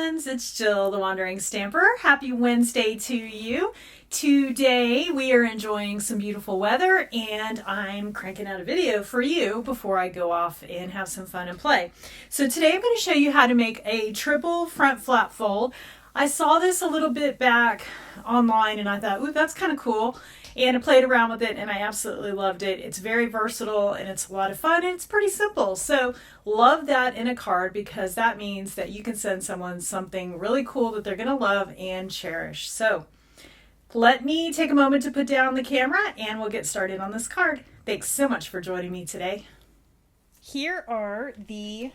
friends, it's Jill the Wandering Stamper. Happy Wednesday to you. Today we are enjoying some beautiful weather and I'm cranking out a video for you before I go off and have some fun and play. So today I'm going to show you how to make a triple front flap fold. I saw this a little bit back online and I thought, ooh, that's kind of cool. And I played around with it and I absolutely loved it. It's very versatile and it's a lot of fun and it's pretty simple. So love that in a card because that means that you can send someone something really cool that they're going to love and cherish. So let me take a moment to put down the camera and we'll get started on this card. Thanks so much for joining me today. Here are the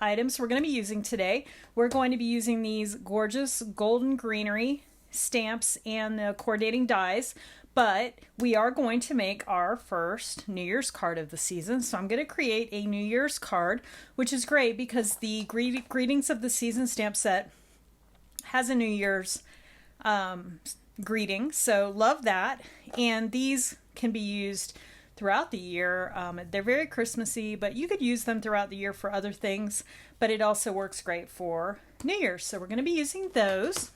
items we're going to be using today. We're going to be using these gorgeous golden greenery stamps and the coordinating dies. But we are going to make our first New Year's card of the season. So I'm going to create a New Year's card, which is great because the Greetings of the Season stamp set has a New Year's greeting. So love that. And these can be used throughout the year. They're very Christmassy, but you could use them throughout the year for other things. But it also works great for New Year's. So we're going to be using those.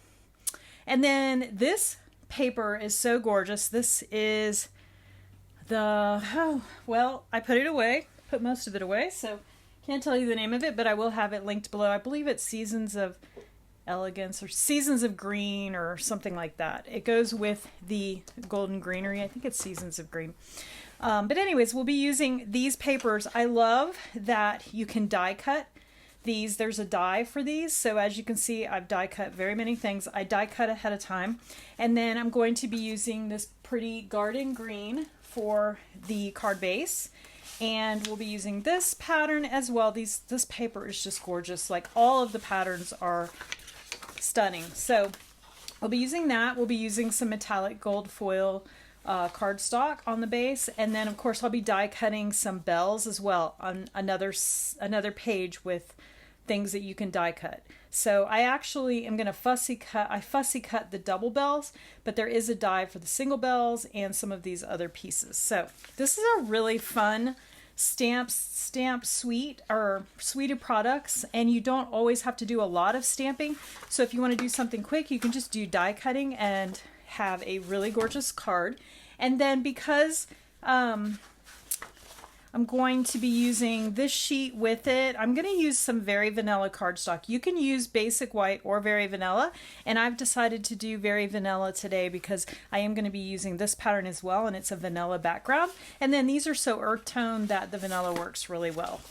And then this paper is so gorgeous. This is the, I put it away, put most of it away, so can't tell you the name of it, but I will have it linked below. I believe it's Seasons of Elegance or Seasons of Green or something like that. It goes with the golden greenery. I think it's Seasons of Green. But anyways, we'll be using these papers. I love that you can die cut these. There's a die for these, so as you can see I've die cut very many things. I die cut ahead of time, and then I'm going to be using this pretty garden green for the card base, and we'll be using this pattern as well. This paper is just gorgeous. Like, all of the patterns are stunning, so we'll be using that. We'll be using some metallic gold foil cardstock on the base, and then of course I'll be die cutting some bells as well on another page with things that you can die cut. So I actually am going to fussy cut the double bells, but there is a die for the single bells and some of these other pieces. So this is a really fun stamp suite or suite of products, and you don't always have to do a lot of stamping. So if you want to do something quick, you can just do die cutting and have a really gorgeous card. And then because I'm going to be using this sheet with it, I'm going to use some Very Vanilla cardstock. You can use basic white or Very Vanilla, and I've decided to do Very Vanilla today because I am going to be using this pattern as well, and it's a vanilla background. And then these are so earth tone that the vanilla works really well.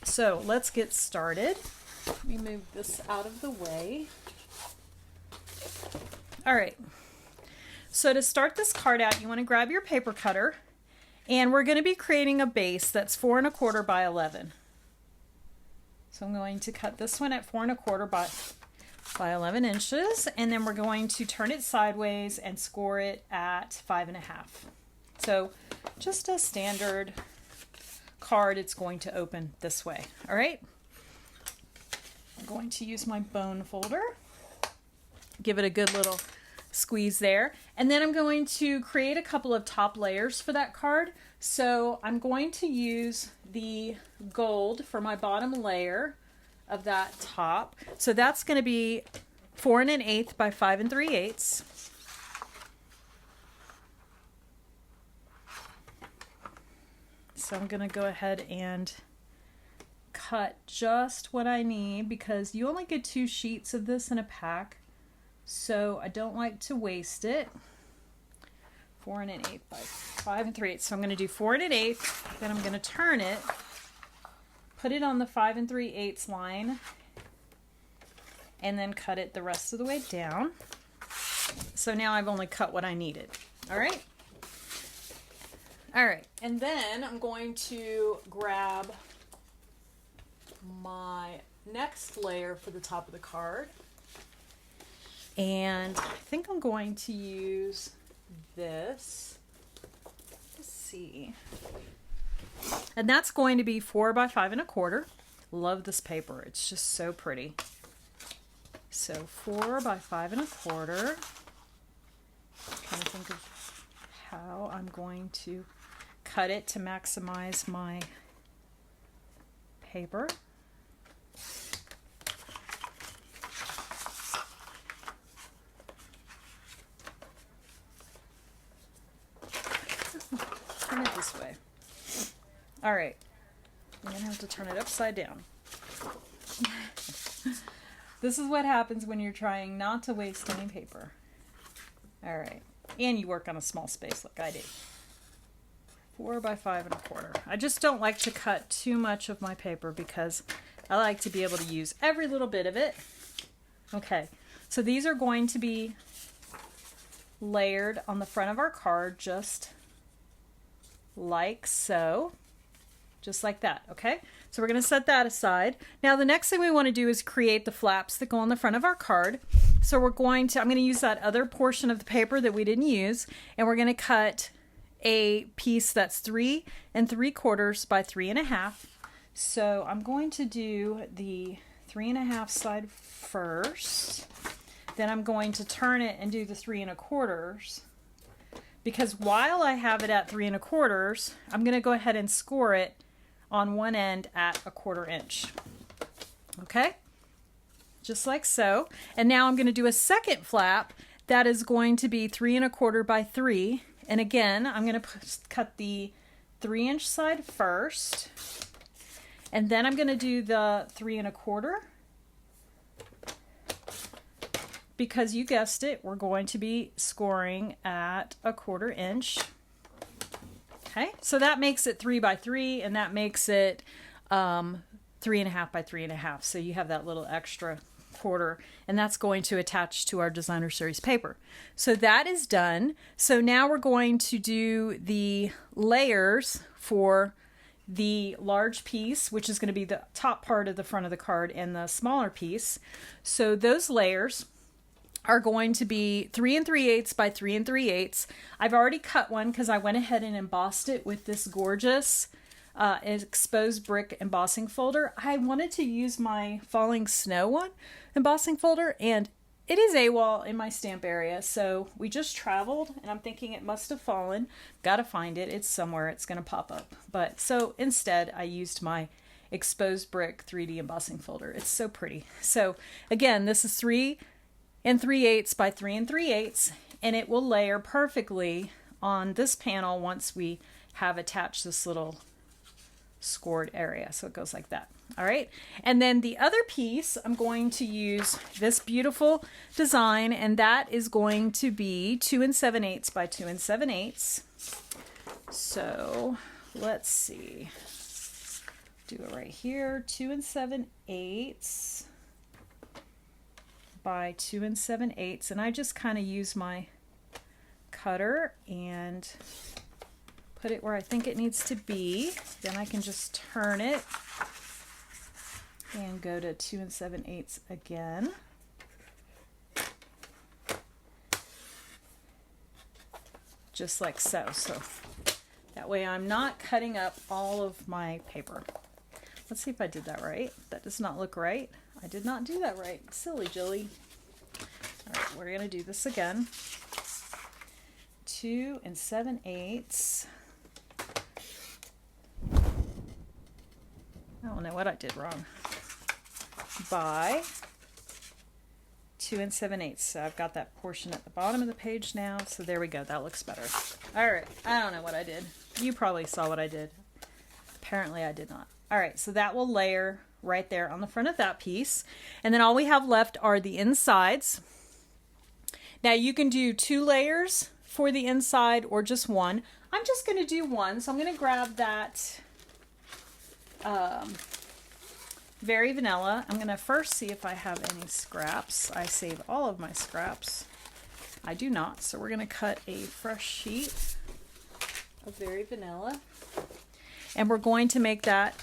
So let's get started. Let me move this out of the way. All right. So to start this card out, you want to grab your paper cutter, and we're going to be creating a base that's 4 1/4 by 11. So I'm going to cut this one at 4 1/4 by 11 inches, and then we're going to turn it sideways and score it at 5 1/2. So just a standard card, it's going to open this way. All right. I'm going to use my bone folder. Give it a good little squeeze there, and then I'm going to create a couple of top layers for that card. So I'm going to use the gold for my bottom layer of that top. So that's going to be 4 1/8 by 5 3/8. So I'm going to go ahead and cut just what I need because you only get 2 sheets of this in a pack. So I don't like to waste it. 4 1/8 by 5 3/8. So I'm going to do 4 1/8. Then I'm going to turn it, put it on the 5 3/8 line, and then cut it the rest of the way down. So now I've only cut what I needed. All right. All right. And then I'm going to grab my next layer for the top of the card. And I think I'm going to use this. Let's see. And that's going to be 4 by 5 1/4. Love this paper. It's just so pretty. So 4 by 5 1/4. Trying to think of how I'm going to cut it to maximize my paper. this way. All right. I'm going to have to turn it upside down. This is what happens when you're trying not to waste any paper. All right. And you work on a small space like I do. 4 by 5 1/4. I just don't like to cut too much of my paper because I like to be able to use every little bit of it. Okay. So these are going to be layered on the front of our card just like so. Just like that, okay? So we're going to set that aside. Now the next thing we want to do is create the flaps that go on the front of our card. So I'm going to use that other portion of the paper that we didn't use, and we're going to cut a piece that's 3 3/4 by 3 1/2. So I'm going to do the 3 1/2 side first. Then I'm going to turn it and do the 3 1/4. Because while I have it at 3 1/4, I'm going to go ahead and score it on one end at 1/4 inch. Okay? Just like so. And now I'm going to do a second flap that is going to be 3 1/4 by 3. And again, I'm going to cut the 3-inch side first. And then I'm going to do the 3 1/4. Because you guessed it, we're going to be scoring at 1/4 inch. Okay, so that makes it 3 by 3, and that makes it 3 1/2 by 3 1/2. So you have that little extra quarter, and that's going to attach to our designer series paper. So that is done. So now we're going to do the layers for the large piece, which is going to be the top part of the front of the card, and the smaller piece. So those layers are going to be 3 3/8 by 3 3/8. I've already cut one because I went ahead and embossed it with this gorgeous exposed brick embossing folder. I wanted to use my falling snow one embossing folder, and it is AWOL in my stamp area. So we just traveled, and I'm thinking it must have fallen. Gotta find it. It's somewhere. It's gonna pop up. But so instead, I used my exposed brick 3D embossing folder. It's so pretty. So again, this is 3 3/8 by 3 3/8, and it will layer perfectly on this panel once we have attached this little scored area. So it goes like that. All right. And then the other piece, I'm going to use this beautiful design, and that is going to be 2 7/8 by 2 7/8. So let's see. Do it right here. 2 7/8 by 2 7/8, and I just kind of use my cutter and put it where I think it needs to be. Then I can just turn it and go to 2 7/8 again. Just like so. So that way I'm not cutting up all of my paper. Let's see if I did that right. That does not look right. I did not do that right. Silly Jilly. All right, we're going to do this again. 2 7/8. I don't know what I did wrong. By 2 7/8. So I've got that portion at the bottom of the page now. So there we go. That looks better. All right. I don't know what I did. You probably saw what I did. Apparently I did not. All right. So that will layer right there on the front of that piece. And then all we have left are the insides. Now you can do 2 layers for the inside or just one. I'm just going to do one. So I'm going to grab that Very Vanilla. I'm going to first see if I have any scraps. I save all of my scraps. I do not. So we're going to cut a fresh sheet of Very Vanilla. And we're going to make that.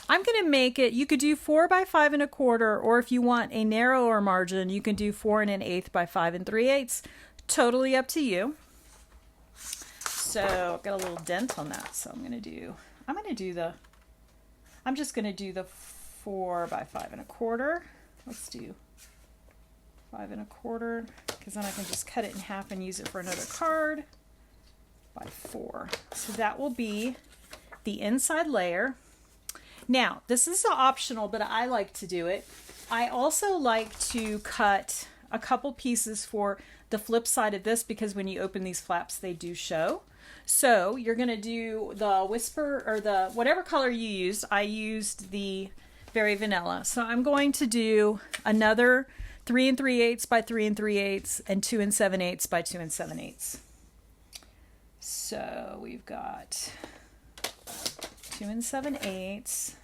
I'm going to make it, you could do 4 by 5 1/4, or if you want a narrower margin, you can do 4 1/8 by 5 3/8. Totally up to you. So I've got a little dent on that. So I'm just going to do the 4 by 5 1/4. Let's do 5 1/4, because then I can just cut it in half and use it for another card. By 4. So that will be the inside layer. Now, this is optional, but I like to do it. I also like to cut a couple pieces for the flip side of this, because when you open these flaps, they do show. So you're going to do the Whisper, or the whatever color you used. I used the Very Vanilla. So I'm going to do another 3 3/8 by 3 3/8 and 2 7/8 by 2 7/8. So we've got 2 7/8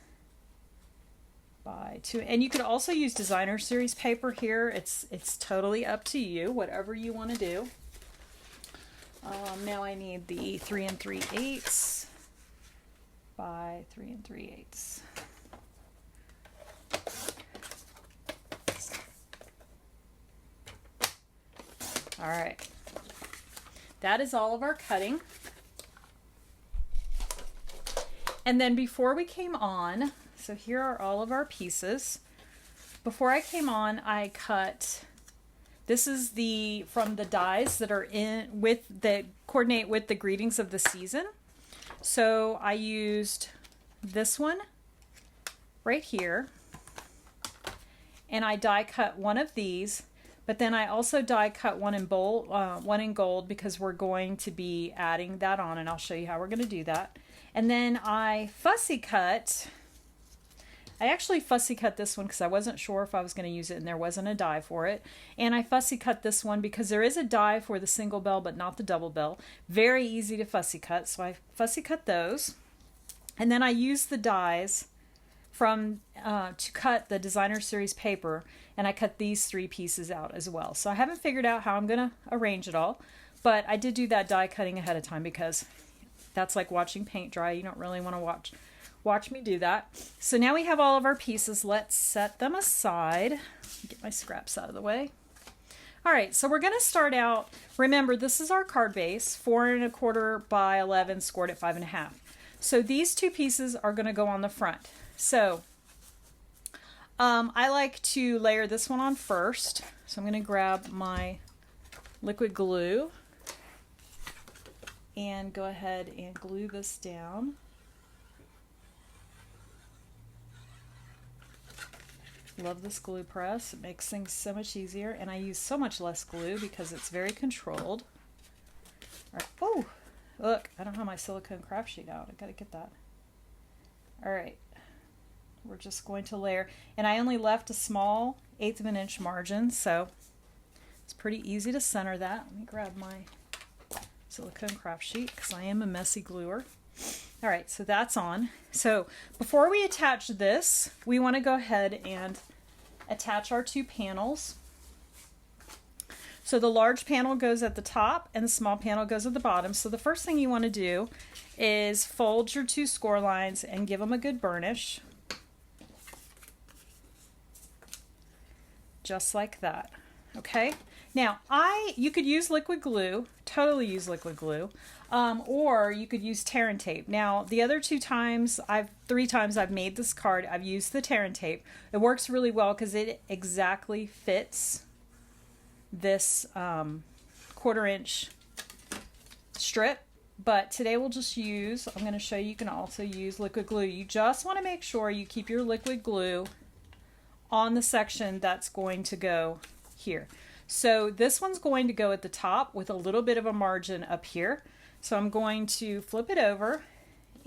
by 2, and you could also use designer series paper here. It's totally up to you, whatever you want to do. Now I need the 3 3/8 by 3 3/8. All right, that is all of our cutting. And then before we came on, so here are all of our pieces. Before I came on, I cut, this is from the dies that are that coordinate with the greetings of the season. So I used this one right here, and I die cut one of these, but then I also die cut one in gold because we're going to be adding that on, and I'll show you how we're going to do that. And then I actually fussy cut this one because I wasn't sure if I was going to use it and there wasn't a die for it. And I fussy cut this one because there is a die for the single bell but not the double bell. Very easy to fussy cut, so I fussy cut those. And then I used the dies to cut the designer series paper, and I cut these 3 pieces out as well. So I haven't figured out how I'm going to arrange it all, but I did do that die cutting ahead of time because that's like watching paint dry. You don't really want to watch me do that. So now we have all of our pieces. Let's set them aside. Get my scraps out of the way. All right, so we're going to start out. Remember, this is our card base, 4 1/4 by 11, scored at 5 1/2. So these 2 pieces are going to go on the front. So I like to layer this one on first. So I'm going to grab my liquid glue and go ahead and glue this down. Love this glue press. It makes things so much easier, and I use so much less glue because it's very controlled. All right. Oh, look, I don't have my silicone craft sheet out. I gotta get that. All right, we're just going to layer, and I only left a small 1/8 of an inch margin, so it's pretty easy to center that. Let me grab my silicone craft sheet because I am a messy gluer. All right, so that's on. So before we attach this, we want to go ahead and attach our 2 panels. So the large panel goes at the top and the small panel goes at the bottom. So the first thing you want to do is fold your 2 score lines and give them a good burnish. Just like that. Okay. Now, you could use liquid glue, totally use liquid glue, or you could use tear and tape. Now, the other 3 times I've made this card, I've used the tear and tape. It works really well because it exactly fits this 1/4 inch strip. But today we'll just use, I'm going to show you can also use liquid glue. You just want to make sure you keep your liquid glue on the section that's going to go here. So this one's going to go at the top with a little bit of a margin up here. So I'm going to flip it over,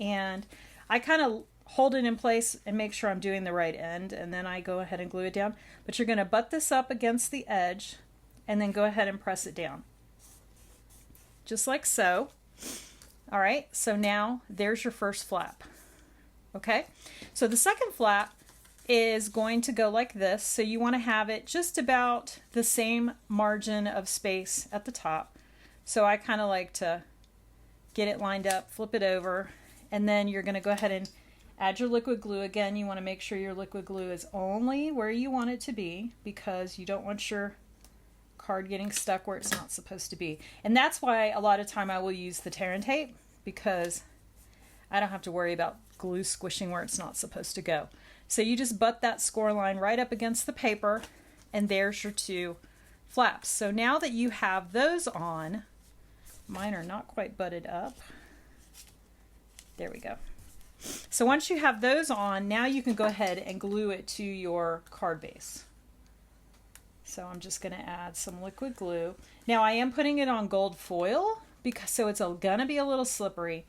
and I kind of hold it in place and make sure I'm doing the right end, and then I go ahead and glue it down. But you're going to butt this up against the edge and then go ahead and press it down. Just like so. All right, so now there's your first flap. Okay, so the second flap is going to go like this. So you want to have it just about the same margin of space at the top. So I kind of like to get it lined up, flip it over, and then you're going to go ahead and add your liquid glue. Again, you want to make sure your liquid glue is only where you want it to be because you don't want your card getting stuck where it's not supposed to be. And that's why a lot of time I will use the tear and tape, because I don't have to worry about glue squishing where it's not supposed to go. So you just butt that score line right up against the paper, and there's your 2 flaps. So now that you have those on, mine are not quite butted up. There we go. So once you have those on, now you can go ahead and glue it to your card base. So I'm just going to add some liquid glue. Now I am putting it on gold foil because so it's gonna be a little slippery.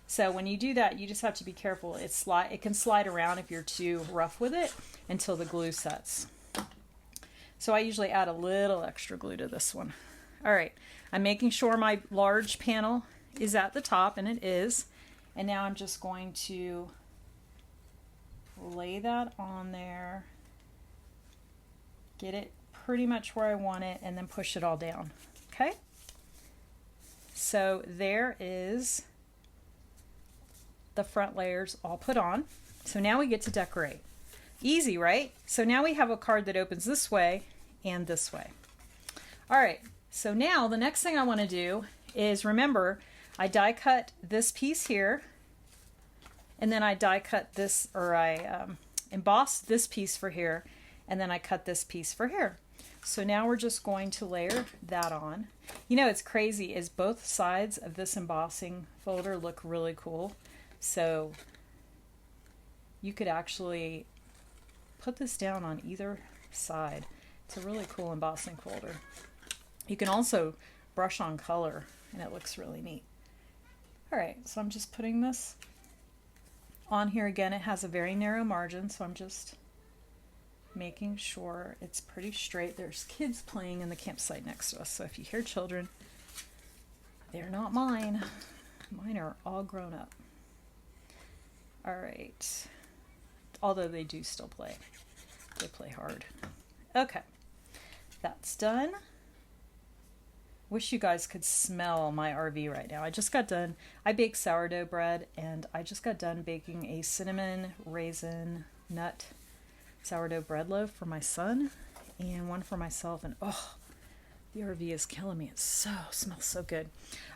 So when you do that, you just have to be careful. It can slide around if you're too rough with it until the glue sets. So I usually add a little extra glue to this one. All right, I'm making sure my large panel is at the top, and it is. And now I'm just going to lay that on there, get it pretty much where I want it, and then push it all down. Okay? So there is the front layers all put on. So now we get to decorate. Easy, right? So now we have a card that opens this way and this way. All right, so now the next thing I want to do is, remember, I die cut this piece here, and then I die cut this, or I emboss this piece for here, and then I cut this piece for here. So now we're just going to layer that on. You know, it's crazy is both sides of this embossing folder look really cool. So you could actually put this down on either side. It's a really cool embossing folder. You can also brush on color and it looks really neat. All right, so I'm just putting this on here again. It has a very narrow margin, so I'm just making sure it's pretty straight. There's kids playing in the campsite next to us, so if you hear children, they're not mine. Mine are all grown up. All right, although they do still play. They play hard. Okay, that's done. Wish you guys could smell my RV right now. I just got done. I bake sourdough bread, and I just got done baking a cinnamon raisin nut sourdough bread loaf for my son and one for myself. And oh, the RV is killing me. It smells so good.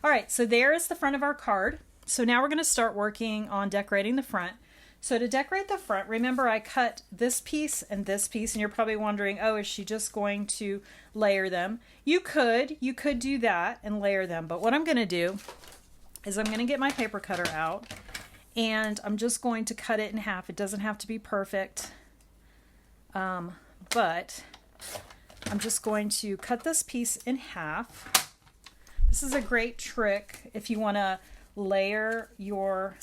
All right, so there is the front of our card. So now we're going to start working on decorating the front. So to decorate the front, remember I cut this piece, and you're probably wondering, oh, is she just going to layer them? You could do that and layer them, but what I'm going to do is I'm going to get my paper cutter out, and I'm just going to cut it in half. It doesn't have to be perfect, but I'm just going to cut this piece in half. This is a great trick if you want to layer your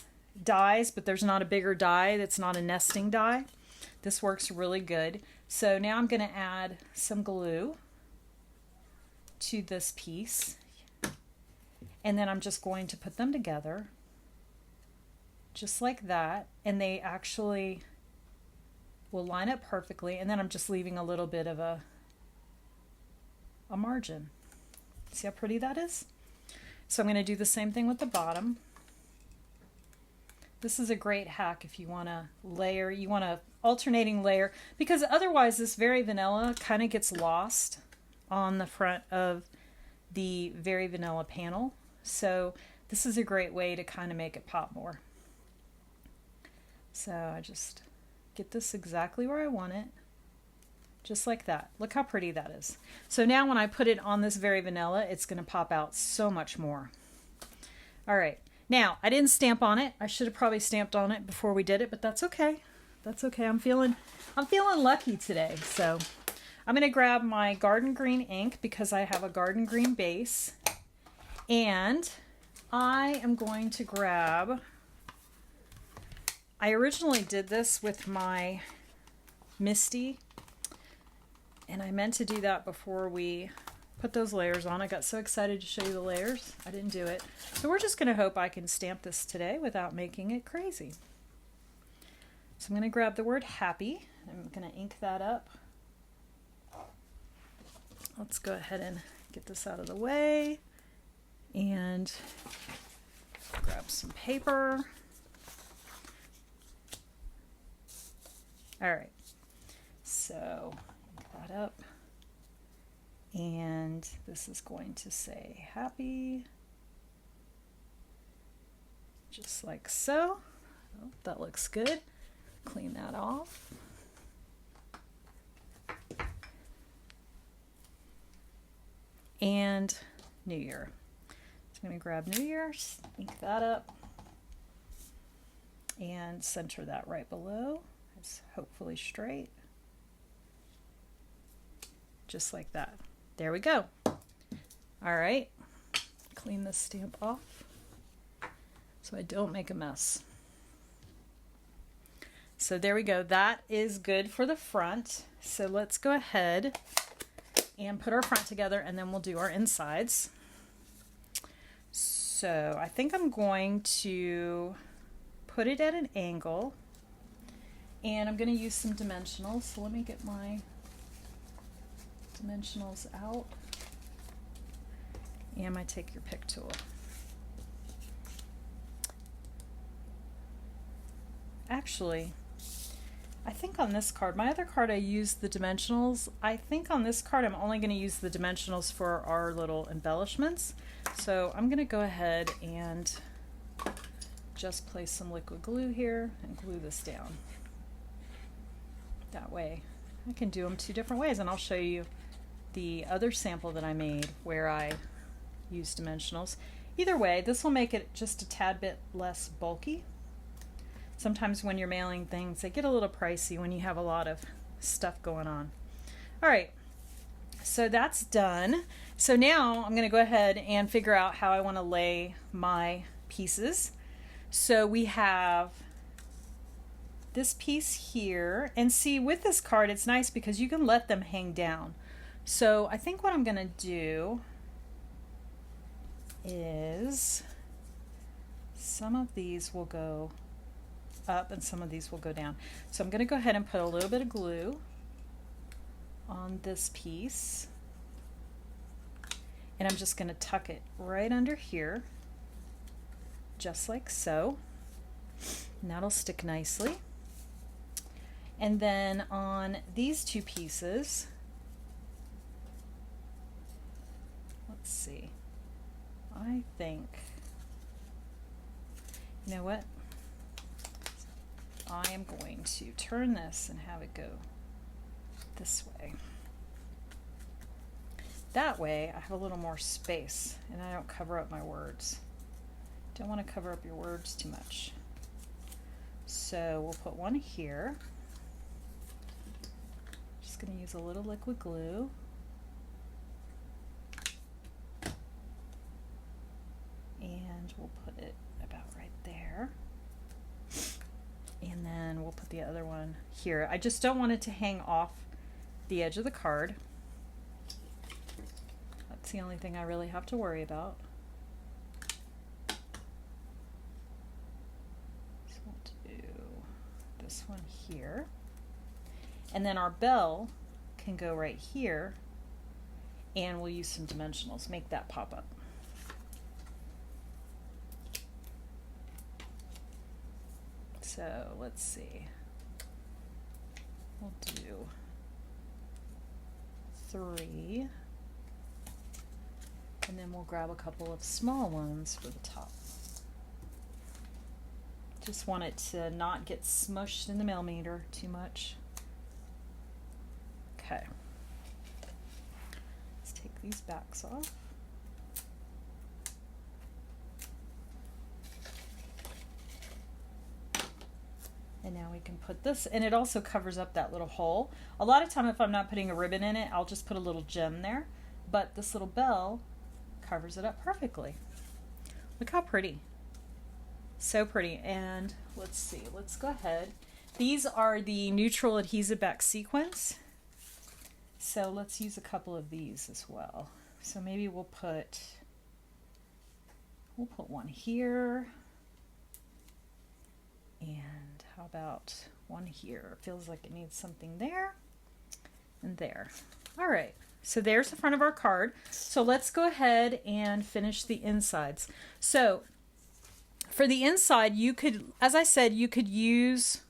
dies, but there's not a bigger die that's not a nesting die. This works really good. So now I'm going to add some glue to this piece, and then I'm just going to put them together just like that, and they actually will line up perfectly, and then I'm just leaving a little bit of a margin. See how pretty that is? So I'm going to do the same thing with the bottom. This is a great hack if you want to layer, you want to alternating layer, because otherwise this Very Vanilla kind of gets lost on the front of the Very Vanilla panel. So this is a great way to kind of make it pop more. So I just get this exactly where I want it, just like that. Look how pretty that is. So now when I put it on this Very Vanilla, it's going to pop out so much more. All right. Now, I didn't stamp on it. I should have probably stamped on it before we did it, but that's okay. That's okay. I'm feeling lucky today. So I'm going to grab my garden green ink because I have a garden green base. And I am going to grab, I originally did this with my Misty, and I meant to do that before we put those layers on. I got so excited to show you the layers, I didn't do it. So we're just going to hope I can stamp this today without making it crazy. So I'm going to grab the word happy. I'm going to ink that up. Let's go ahead and get this out of the way and grab some paper. All right, so ink that up. And this is going to say happy, just like so. Oh, that looks good. Clean that off. And New Year. So I'm going to grab New Year, ink that up, and center that right below. It's hopefully straight. Just like that. There we go. All right, clean this stamp off so I don't make a mess. So there we go. That is good for the front. So let's go ahead and put our front together, and then we'll do our insides. So I think I'm going to put it at an angle, and I'm going to use some dimensionals. So let me get my dimensionals out, and my take your pick tool. Actually, I think on this card, my other card I used the dimensionals. I think on this card I'm only going to use the dimensionals for our little embellishments. So I'm going to go ahead and just place some liquid glue here and glue this down. That way I can do them two different ways, and I'll show you the other sample that I made where I used dimensionals. Either way, this will make it just a tad bit less bulky. Sometimes when you're mailing things, they get a little pricey when you have a lot of stuff going on. All right, so that's done. So now I'm going to go ahead and figure out how I want to lay my pieces. So we have this piece here, and see, with this card it's nice because you can let them hang down. So I think what I'm going to do is some of these will go up and some of these will go down. So I'm going to go ahead and put a little bit of glue on this piece, and I'm just going to tuck it right under here, just like so, and that'll stick nicely. And then on these two pieces, let's see, I think, you know what, I am going to turn this and have it go this way. That way I have a little more space and I don't cover up my words. Don't want to cover up your words too much. So we'll put one here. Just going to use a little liquid glue. And we'll put it about right there. And then we'll put the other one here. I just don't want it to hang off the edge of the card. That's the only thing I really have to worry about. So we'll do this one here. And then our bell can go right here, and we'll use some dimensionals, make that pop up. So let's see, we'll do 3, and then we'll grab a couple of small ones for the top. Just want it to not get smushed in the millimeter too much. Okay, let's take these backs off. And now we can put this, and it also covers up that little hole. A lot of time if I'm not putting a ribbon in it, I'll just put a little gem there, but this little bell covers it up perfectly. Look how pretty. So pretty. And let's see, let's go ahead. These are the neutral adhesive back sequins. So let's use a couple of these as well. So maybe we'll put one here. And how about one here? It feels like it needs something there and there. All right, so there's the front of our card. So let's go ahead and finish the insides. So for the inside, you could, as I said, you could use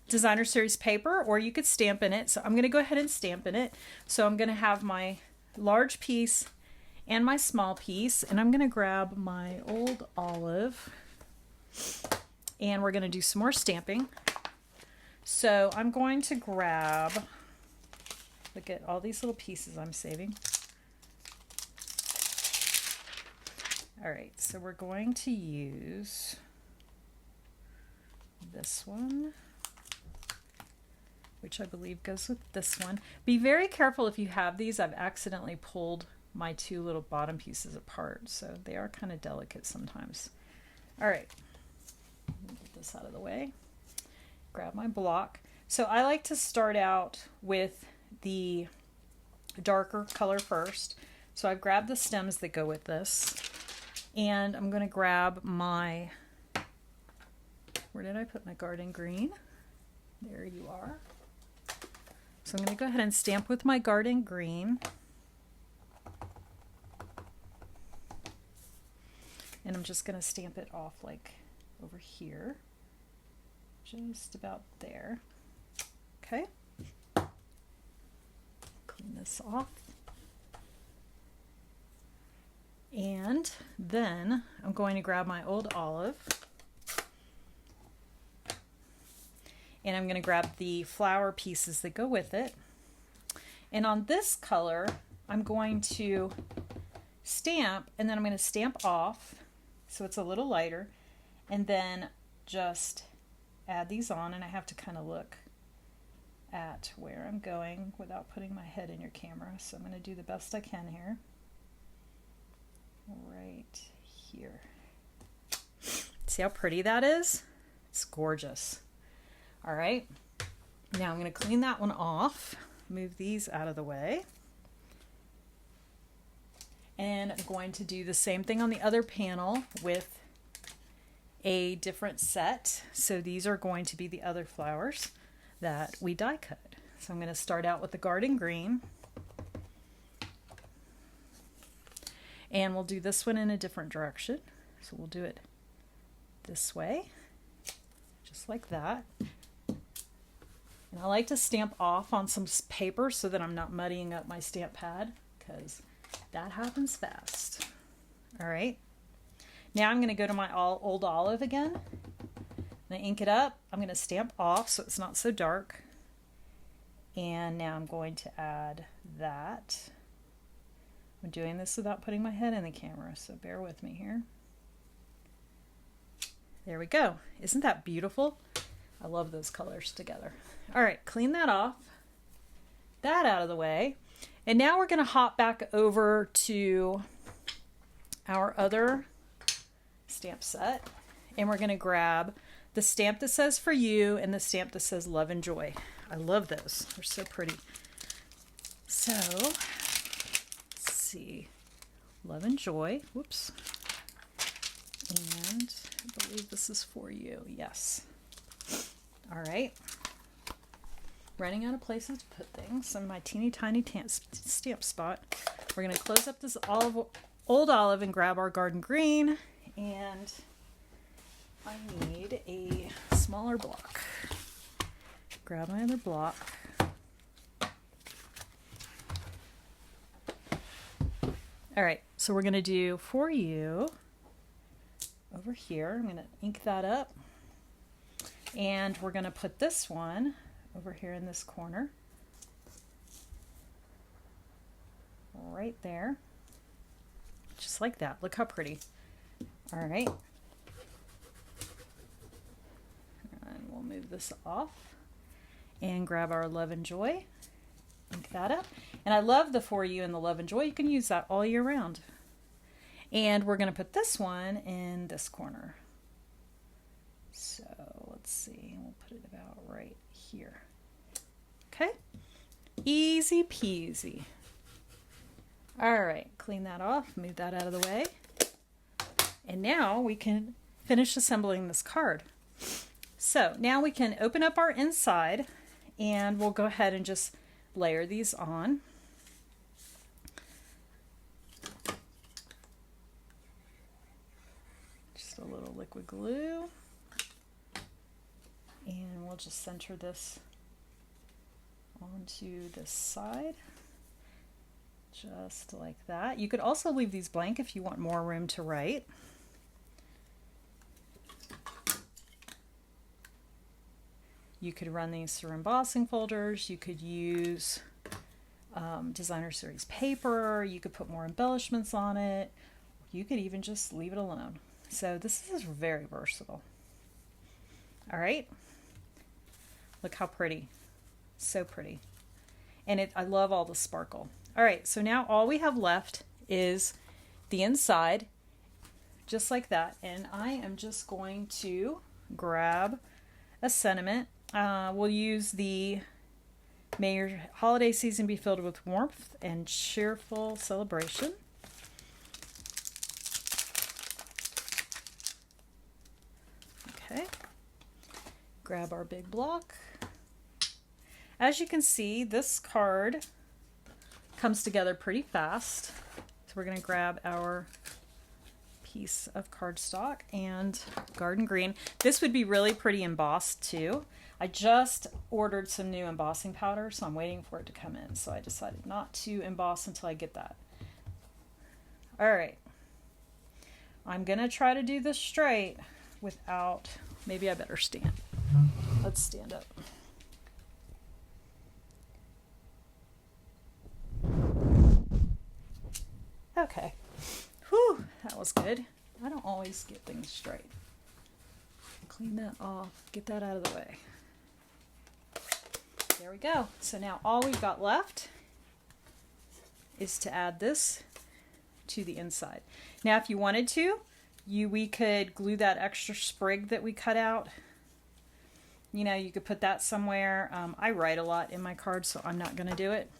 designer series paper, or you could stamp in it. So I'm going to go ahead and stamp in it. So I'm going to have my large piece and my small piece, and I'm going to grab my old olive, and we're going to do some more stamping. So I'm going to grab, look at all these little pieces I'm saving. All right, so we're going to use this one, which I believe goes with this one. Be very careful if you have these. I've accidentally pulled my two little bottom pieces apart, so they are kind of delicate sometimes. All right, get this out of the way. Grab my block. So I like to start out with the darker color first. So I've grabbed the stems that go with this, and I'm going to grab my, where did I put my garden green? There you are. So I'm going to go ahead and stamp with my garden green. And I'm just going to stamp it off like over here, just about there. Okay. Clean this off. And then I'm going to grab my old olive, and I'm going to grab the flower pieces that go with it. And on this color, I'm going to stamp, and then I'm going to stamp off so it's a little lighter, and then just add these on. And I have to kind of look at where I'm going without putting my head in your camera, so I'm going to do the best I can here. Right here. See how pretty that is? It's gorgeous. All right, now I'm going to clean that one off, move these out of the way, and I'm going to do the same thing on the other panel with a different set. So these are going to be the other flowers that we die cut. So I'm going to start out with the garden green, and we'll do this one in a different direction. So we'll do it this way, just like that. And I like to stamp off on some paper so that I'm not muddying up my stamp pad, because that happens fast. All right. Now I'm going to go to my old olive again. I'm going to ink it up. I'm going to stamp off so it's not so dark. And now I'm going to add that. I'm doing this without putting my head in the camera, so bear with me here. There we go. Isn't that beautiful? I love those colors together. All right, clean that off. That out of the way. And now we're going to hop back over to our other stamp set, and we're going to grab the stamp that says "For You" and the stamp that says "Love and Joy." I love those. They're so pretty. So, let's see. Love and Joy. Whoops. And I believe this is "For You." Yes. All right. Running out of places to put things in my teeny tiny stamp spot. We're going to close up this old olive and grab our garden green, and I need a smaller block. Grab my other block. All right, so we're going to do "For You" over here. I'm going to ink that up, and we're going to put this one over here in this corner, right there, just like that. Look how pretty. All right, and we'll move this off and grab our Love and Joy, ink that up. And I love the "For You" and the Love and Joy. You can use that all year round. And we're going to put this one in this corner. So let's see, we'll put it about right here. Okay, easy peasy. All right, clean that off, move that out of the way. And now we can finish assembling this card. So now we can open up our inside, and we'll go ahead and just layer these on. Just a little liquid glue. And we'll just center this onto this side, just like that. You could also leave these blank if you want more room to write. You could run these through embossing folders. You could use designer series paper. You could put more embellishments on it. You could even just leave it alone. So this is very versatile. All right. Look how pretty. So pretty. And I love all the sparkle. All right, so now all we have left is the inside, just like that. And I am just going to grab a sentiment. We'll use the "May your holiday season be filled with warmth and cheerful celebration." Okay, grab our big block. As you can see, this card comes together pretty fast. So we're going to grab our piece of cardstock and garden green. This would be really pretty embossed too. I just ordered some new embossing powder, so I'm waiting for it to come in. So I decided not to emboss until I get that. All right. I'm going to try to do this straight without, maybe I better stand. Let's stand up. Okay. Whew, that was good. I don't always get things straight. Clean that off, get that out of the way. There we go. So now all we've got left is to add this to the inside. Now if you wanted to, we could glue that extra sprig that we cut out. You know, you could put that somewhere. I write a lot in my cards, so I'm not going to do it.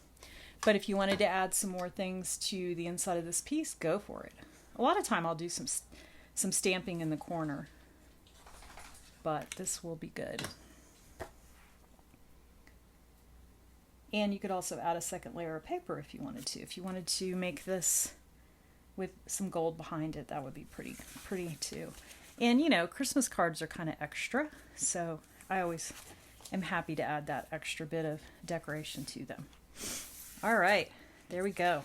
But if you wanted to add some more things to the inside of this piece, go for it. A lot of time I'll do some stamping in the corner, but this will be good. And you could also add a second layer of paper if you wanted to. If you wanted to make this with some gold behind it, that would be pretty too. And you know, Christmas cards are kind of extra, so I always am happy to add that extra bit of decoration to them. All right, there we go.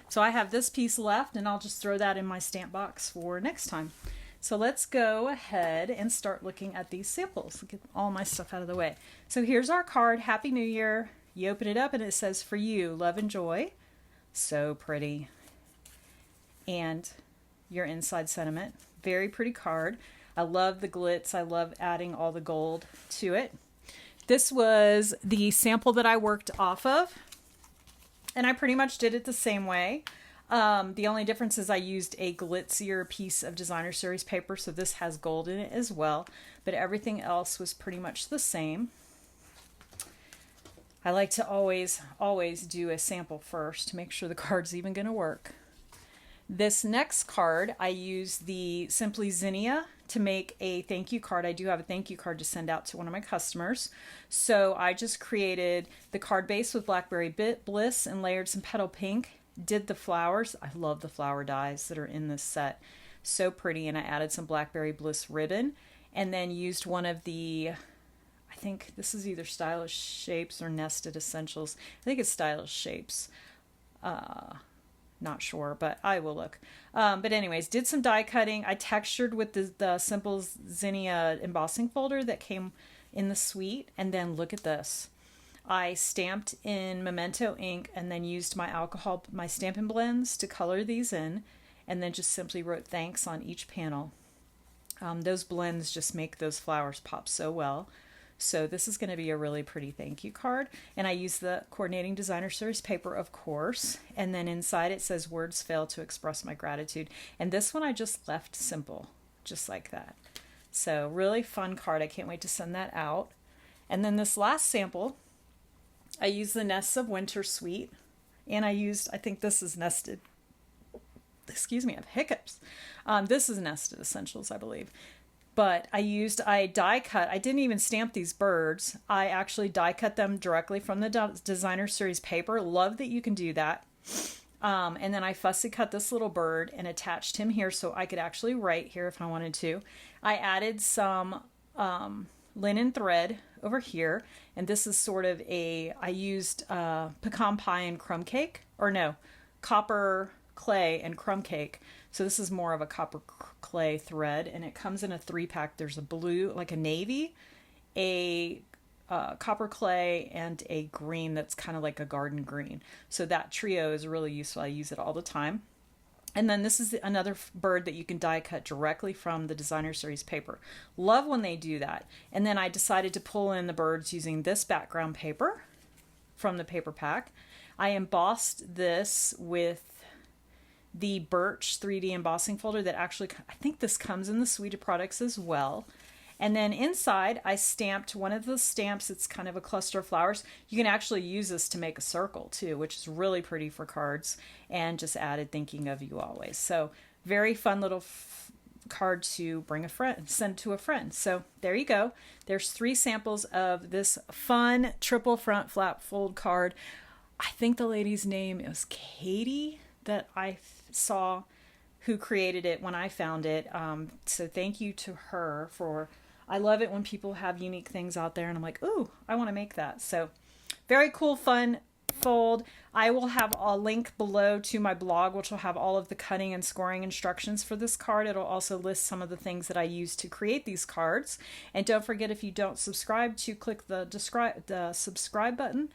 So I have this piece left, and I'll just throw that in my stamp box for next time. So let's go ahead and start looking at these samples. Get all my stuff out of the way. So here's our card, Happy New Year. You open it up and it says, "For you, love and joy." So pretty. And your inside sentiment. Very pretty card. I love the glitz. I love adding all the gold to it. This was the sample that I worked off of, and I pretty much did it the same way. The only difference is I used a glitzier piece of designer series paper, so this has gold in it as well, but everything else was pretty much the same. I like to always do a sample first to make sure the card's even going to work. This next card, I used the Simply Zinnia to make a thank you card. I do have a thank you card to send out to one of my customers. So I just created the card base with Blackberry Bliss and layered some petal pink. Did the flowers. I love the flower dies that are in this set. So pretty. And I added some Blackberry Bliss ribbon and then used one of the, I think this is either Stylish Shapes or Nested Essentials. I think it's Stylish Shapes. Not sure, but I will look. But anyways, did some die cutting. I textured with the Simple Zinnia embossing folder that came in the suite. And then look at this. I stamped in Memento ink and then used my Stampin' Blends to color these in. And then just simply wrote thanks on each panel. Those blends just make those flowers pop so well. So this is going to be a really pretty thank you card. And I use the Coordinating Designer Series paper, of course. And then inside it says, "Words fail to express my gratitude." And this one I just left simple, just like that. So really fun card. I can't wait to send that out. And then this last sample, I used the Nests of Winter Suite. And I think this is Nested. Excuse me, I have hiccups. This is Nested Essentials, I believe. But I die cut. I didn't even stamp these birds. I actually die cut them directly from the designer series paper. Love that you can do that. And then I fussy cut this little bird and attached him here so I could actually write here if I wanted to. I added some linen thread over here. And this is sort of I used pecan pie and crumb cake. Or no, copper clay and crumb cake. So this is more of a copper clay thread, and it comes in a 3-pack. There's a blue, like a navy, a copper clay, and a green that's kind of like a garden green. So that trio is really useful. I use it all the time. And then this is another bird that you can die cut directly from the designer series paper. Love when they do that. And then I decided to pull in the birds using this background paper. from the paper pack. I embossed this with the Birch 3D embossing folder that actually, I think this comes in the suite of products as well. And then inside, I stamped one of the stamps. It's kind of a cluster of flowers. You can actually use this to make a circle too, which is really pretty for cards, and just added thinking of you always. So very fun little card to bring a friend, send to a friend. So there you go. There's 3 samples of this fun triple front flap fold card. I think the lady's name is Katie that I saw who created it when I found it. So thank you to her for, I love it when people have unique things out there and I'm like, ooh, I want to make that. So very cool, fun fold. I will have a link below to my blog, which will have all of the cutting and scoring instructions for this card. It'll also list some of the things that I use to create these cards. And don't forget, if you don't subscribe, to click the subscribe button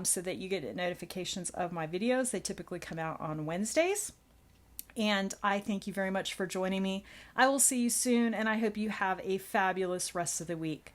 so that you get notifications of my videos. They typically come out on Wednesdays. And I thank you very much for joining me. I will see you soon, and I hope you have a fabulous rest of the week.